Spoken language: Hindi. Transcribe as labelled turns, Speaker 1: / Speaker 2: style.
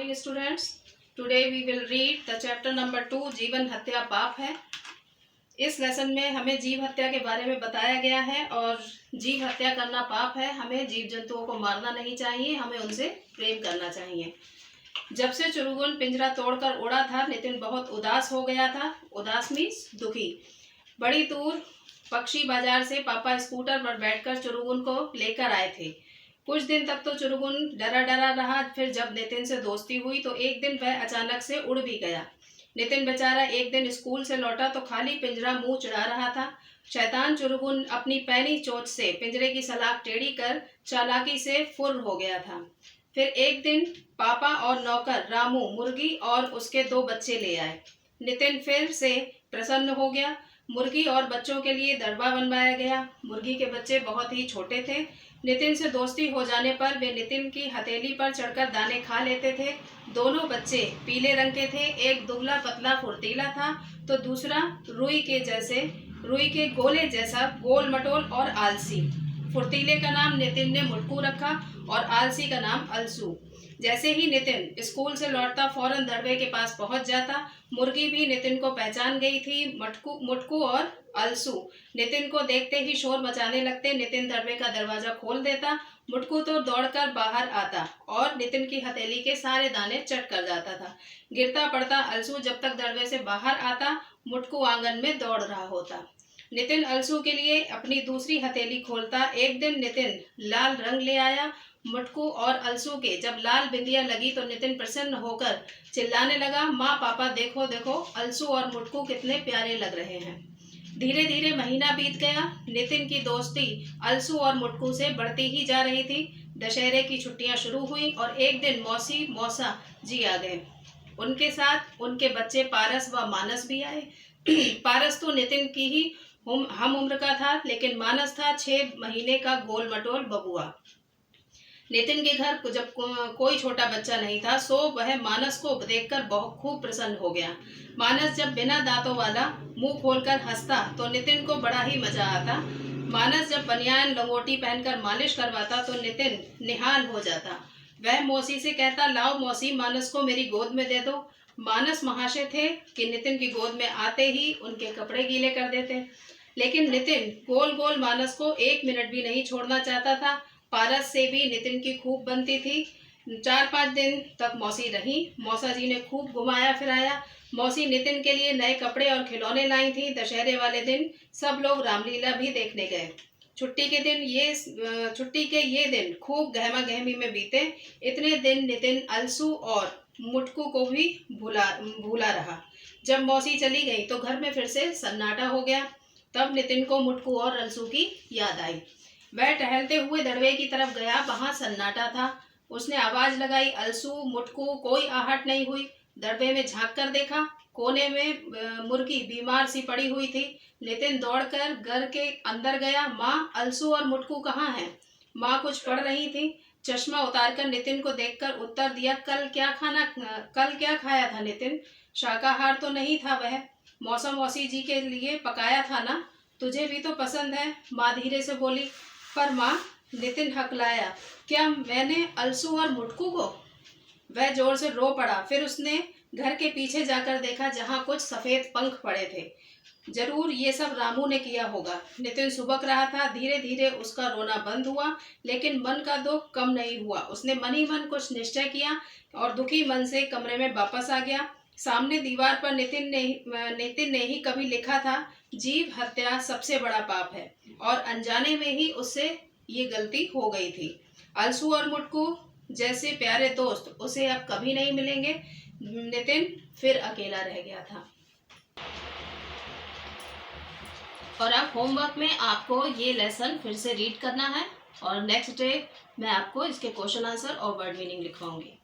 Speaker 1: morning students. Today we will read the chapter number 2 जीवन हत्या पाप है। इस लेसन में हमें जीव हत्या के बारे में बताया गया है और जीव हत्या करना पाप है। हमें जीव जंतुओं को मारना नहीं चाहिए, हमें उनसे प्रेम करना चाहिए। जब से चुरुगुन पिंजरा तोड़कर उड़ा था, नितिन बहुत उदास हो गया था। उदास मीन्स दुखी। बड़ी दूर पक्षी बाजार से पापा स्कूटर पर बैठकर चुरुगुन को लेकर आए थे। कुछ दिन तक तो चुरुगुन डरा डरा रहा। फिर जब नितिन से दोस्ती हुई तो एक दिन वह अचानक से उड़ भी गया। नितिन बेचारा एक दिन स्कूल से लौटा तो खाली पिंजरा मुंह चढ़ा रहा था। शैतान चुरुगुन अपनी पैनी चोंच से पिंजरे की सलाख टेढ़ी कर चालाकी से फुर्र हो गया था। फिर एक दिन पापा और नौकर रामू मुर्गी और उसके 2 बच्चे ले आए। नितिन फिर से प्रसन्न हो गया। मुर्गी और बच्चों के लिए दड़बा बनवाया गया। मुर्गी के बच्चे बहुत ही छोटे थे। नितिन से दोस्ती हो जाने पर वे नितिन की हथेली पर चढ़कर दाने खा लेते थे। दोनों बच्चे पीले रंग के थे। एक दुबला पतला फुर्तीला था तो दूसरा रुई के गोले जैसा गोल मटोल और आलसी। फुर्तीले का नाम नितिन ने मुटकू रखा और आलसी का नाम अलसू। जैसे ही नितिन स्कूल से लौटता फौरन दड़बे के पास पहुंच जाता। मुर्गी भी नितिन को पहचान गई थी। मुटकू और अलसू नितिन को देखते ही शोर मचाने लगते। नितिन दड़बे का दरवाजा खोल देता। मुटकू तो दौड़कर बाहर आता और नितिन की हथेली के सारे दाने चट कर जाता था। गिरता पड़ता अलसू जब तक दड़बे से बाहर आता, मुटकू आंगन में दौड़ रहा होता। नितिन अलसू के लिए अपनी दूसरी हथेली खोलता। एक दिन नितिन लाल रंग ले आया। मुटकू और अलसू के जब लाल बिंदियां लगी तो नितिन प्रसन्न होकर चिल्लाने लगा, माँ पापा देखो देखो, अलसू और मुटकू कितने प्यारे लग रहे हैं। धीरे धीरे महीना बीत गया। नितिन की दोस्ती अलसू और मुटकू से बढ़ती ही जा रही थी। दशहरे की छुट्टियां शुरू हुई और एक दिन मौसी मौसा जी आ गए। उनके साथ उनके बच्चे पारस व मानस भी आए। पारस तो नितिन की ही हम उम्र का था, लेकिन मानस था 6 महीने का गोल मटोल बबुआ। नितिन के घर जब कोई छोटा बच्चा नहीं था, सो वह मानस को देखकर बहुत खूब प्रसन्न हो गया। मानस जब बिना दांतों वाला मुंह खोलकर हंसता तो नितिन को बड़ा ही मजा आता। मानस जब बनियान लंगोटी पहनकर मालिश करवाता तो नितिन निहाल हो जाता। वह मौसी से कहता, लाओ मौसी, मानस को मेरी गोद में दे दो। मानस महाशय थे कि नितिन की गोद में आते ही उनके कपड़े गीले कर देते, लेकिन नितिन गोल गोल मानस को 1 मिनट भी नहीं छोड़ना चाहता था। पारस से भी नितिन की खूब बनती थी। 4-5 दिन तक मौसी रही। मौसा जी ने खूब घुमाया फिराया। मौसी नितिन के लिए नए कपड़े और खिलौने लाई थी। दशहरे वाले दिन सब लोग रामलीला भी देखने गए। छुट्टी के ये दिन खूब गहमा गहमी में बीते। इतने दिन नितिन अलसू और मुटकू को भी भूला रहा। जब मौसी चली गई तो घर में फिर से सन्नाटा हो गया। तब नितिन को मुटकू और अलसू की याद आई। वह टहलते हुए दड़बे की तरफ गया। वहां सन्नाटा था। उसने आवाज लगाई, अलसू, मुटकू, कोई आहट नहीं हुई। दड़बे में झांक कर देखा। कोने में मुर्गी बीमार सी पड़ी हुई थी। नितिन दौड़कर घर के अंदर गया। माँ, अलसू और मुटकू कहाँ हैं? माँ कुछ पढ़ रही थी। चश्मा उतारकर नितिन को देखकर उत्तर दिया, कल क्या खाया था नितिन? शाकाहार तो नहीं था वह। मौसी जी के लिए पकाया था ना? तुझे भी तो पसंद है, माँ धीरे से बोली। पर माँ, नितिन हकलाया, क्या मैंने अलसू और मुटकू को? वह जोर से रो पड़ा। फिर उसने घर के पीछे जाकर देखा जहाँ कुछ सफेद पंख पड़े थे। जरूर ये सब रामू ने किया होगा। नितिन सुबक रहा था। धीरे धीरे उसका रोना बंद हुआ, लेकिन मन का दुख कम नहीं हुआ। उसने मन ही मन कुछ निश्चय किया और दुखी मन से कमरे में वापस आ गया। सामने दीवार पर नितिन ने ही कभी लिखा था, जीव हत्या सबसे बड़ा पाप है, और अनजाने में ही उससे ये गलती हो गई थी। अलसू और मुटकू जैसे प्यारे दोस्त उसे अब कभी नहीं मिलेंगे। नितिन फिर अकेला रह गया था। और अब होमवर्क में आपको ये लेसन फिर से रीड करना है और नेक्स्ट डे मैं आपको इसके क्वेश्चन आंसर और वर्ड मीनिंग लिखवाऊंगी।